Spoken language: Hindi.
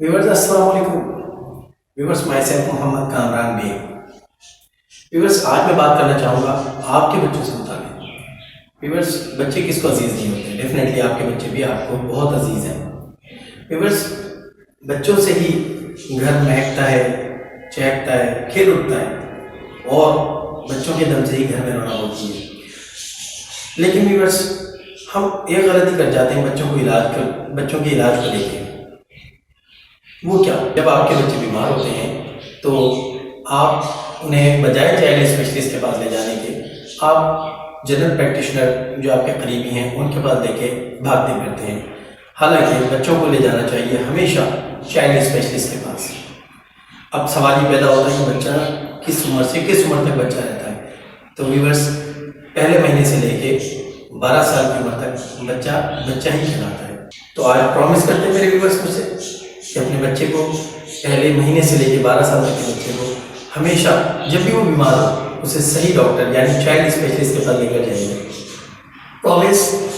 व्यूअर्स अस्सलाम वालेकुम। Viewers myself Mohammad Kamran Baig. Viewers आज मैं बात करना चाहूँगा आपके बच्चों से मुताबिक। व्यूअर्स बच्चे किसको अजीज़ नहीं होते, डेफिनेटली आपके बच्चे भी आपको बहुत अजीज़ हैं। व्यूअर्स बच्चों से ही घर महकता है, चहकता है, खेल उठता है और बच्चों के दम से ही घर में रौनक होती है। लेकिन व्यूअर्स हम एक गलती कर जाते हैं बच्चों के इलाज को लेकर। वो क्या, जब आपके बच्चे बीमार होते हैं तो आप उन्हें बजाय चाइल्ड स्पेशलिस्ट के पास ले जाने के आप जनरल प्रैक्टिशनर जो आपके करीबी हैं उनके पास लेके भागते फिरते हैं। हालांकि बच्चों को ले जाना चाहिए हमेशा चाइल्ड स्पेशलिस्ट के पास। अब सवाल ही पैदा होता है कि बच्चा किस उम्र से किस उम्र तक बच्चा रहता है। तो व्यूअर्स पहले महीने से लेके 12 साल की उम्र तक बच्चा ही कहलाता है। तो आज प्रॉमिस करते हैं मेरे व्यूअर्स मुझसे कि अपने बच्चे को पहले महीने से लेकर 12 साल तक के बच्चे को हमेशा जब भी वो बीमार हो उसे सही डॉक्टर यानी चाइल्ड स्पेशलिस्ट के पास लेकर जाइए। प्रॉमिस।